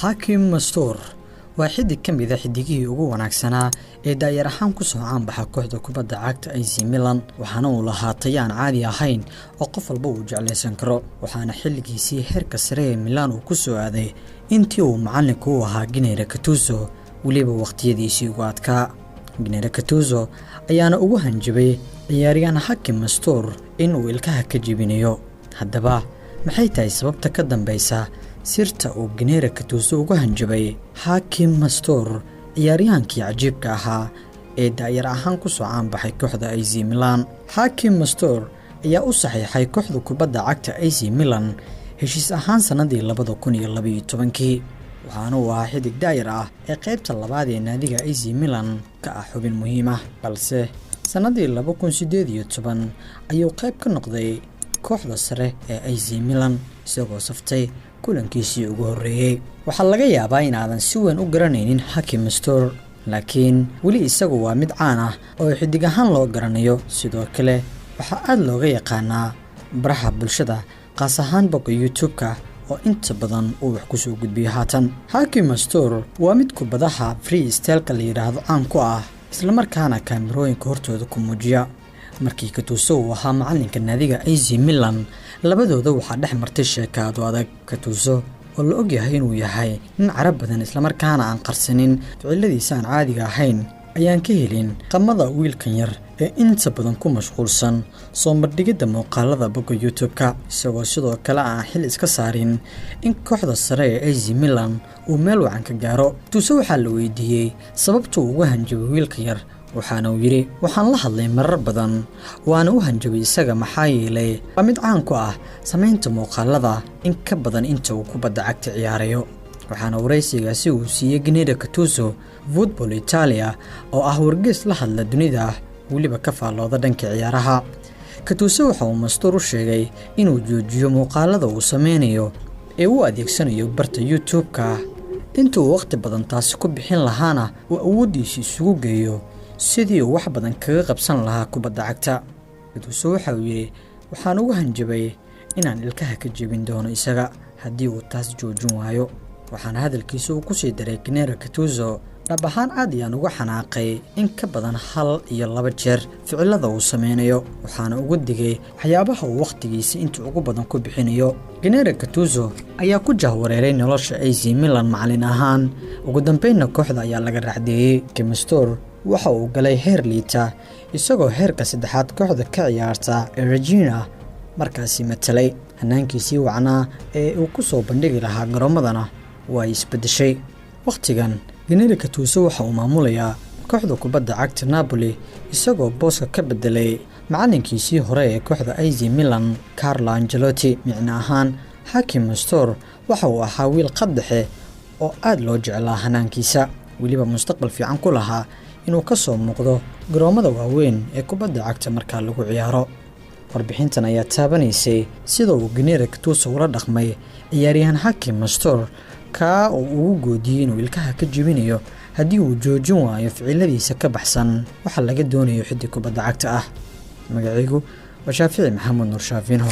Hakim Mastour waa xidig ka mid ah xidigihii ugu wanaagsanaa ee daayar ahaan ku soo caanbaxa kooxda kubadda cagta AC Milan waxaana uu lahaa tayaan caadi ahayn oo qof walba uu jeclaysan karo waxaana xilligiisii heerka sare ee Milan uu ku soo aaday intii uu macallinka u ahaa Gennaro Gattuso waliba waqtiyadiisii ugu adkaa Gennaro Gattuso ayaana ugu hanjabay ciyaaryahan Hakim Mastour in uu ilkaha ka jebinayo haddaba maxay tahay sababta ka dambaysa sirta uu Gennaro Gattuso ugu hanjabay Hakim Mastour ciyaaryahankii cajiibka ahaa ee daayar ahaan ku soo caanbaxay kooxda AC Milan Hakim Mastour ayaa u saxiixay kooxda kubadda cagta AC Milan heshiis ahaan sanadii 2012 waxaana uu ahaa xidig daayar ah ee qaybta labaad ee naadiga AC Milan ka ah xubin muhiim ah balse sanadii 2018 ayuu qayb ka noqday kooxda sare ee AC Milan isagoo saftay kulankiisii ugu horeeyay waxa laga yaabaa in aadan si weyn u garanaynin Hakim Mastour laakiin wali isagu waa mid caan ah oo xidig ahaan loo garanayo sidoo kale waxa aad looga yaqaanaa baraha bulshada qaas ahaan bogga YouTube-ka oo inta badan uu wax ku soo gudbiyo haatan Hakim Mastour waa mid kubadaha freestyle-ka la yiraahdo caan ku ah isla markaana kaamirooyinka hortooda ku muujiya markii Gattuso uu ahaa macallinka naadiga AC Milan labadooda waxaa dhex martay sheekado adag Gattuso oo la og yahay inuu yahay nin carab badan isla markaana aan qarsanin ficiladiisa aan caadiga ahayn ayaan ka helin qamada wiilkan yar ee inta badan ku mashquulsan soo bandhigida muuqaalada bogga YouTube-ka isagoo sidoo kale aan xil iska saarin in kooxda sare ee AC Milan uu meel wacan ka gaaro Gattuso waxaa la weydiiyay sababta uu ugu hanjabay wiilka yar waxaana uu yiri waxaan la hadlay marar badan waana u hanjabay isaga maxaa yeelay waa mid caan ku ah samaynta muuqaalada in ka badan inta uu kubadda cagta ciyaarayo waxaana waraysigaasi uu siiyay Gennaro Gattuso Football Italia oo ah wargeys la hadla dunida waliba ka faallooda dhanka ciyaaraha Gattuso waxa uu Mastour u sheegay inuu joojiyo muuqaalada uu sameynayo ee uu adeegsanayo barta YouTube-ka intuu waqti badan taasi ku bixin lahaana uu awoodiisa isugu geeyo sidii uu wax badan kaga qabsan lahaa kubadda cagta Gattuso waxa uu yiri waxaan ugu hanjabay inaan ilkaha ka jebin doono isaga haddii uu taas joojin waayo waxaana hadalkiisa uu ku sii daray Gennaro Gattuso dhab ahaan aad ayaan uga xanaaqay in ka badan 1 iyo 2 jeer ficilada uu sameynayo waxaana ugu digay waxyaabaha uu waqtigiisa inta ugu badan ku bixinayo Gennaro Gattuso ayaa ku jahwareeray nolosha AC Milan macallin ahaan ugu dambeynna kooxda ayaa laga raacdeeyay Hakim Mastour waxa uu galay heer liita isagoo heerka saddexaad kooxda ka ciyaarta Regina markaasi matalay hanaankiisii wacnaa ee uu ku soo bandhigi lahaa garoomadana waa isbedeshay waqtigan Gennaro Gattuso waxa uu maamulayaa kooxda kubadda cagta Napoli isagoo booska ka bedelay macallinkiisii hore ee kooxda AC Milan Carlo Ancelotti micna ahaan Hakim Mastour waxa uu ahaa wiil qaddexe oo aad loo jeclaa hanaankiisa waliba mustaqbal fiican ku lahaa inuu ka soo muuqdo garoomada waaweyn ee kubadda cagta marka lagu ciyaaro warbixintan ayaa taabanaysay sida uu Gennaro Gattuso ula dhaqmay ciyaaryahan Hakim Mastour ka oo ugu goodiyay inuu ilkaha ka jebinayo haddii uu joojin waayo ficiladiisa ka baxsan waxa laga doonayo xidig kubadda cagta ah magacaygu waa Shaafici Maxamed Nur Shaafinho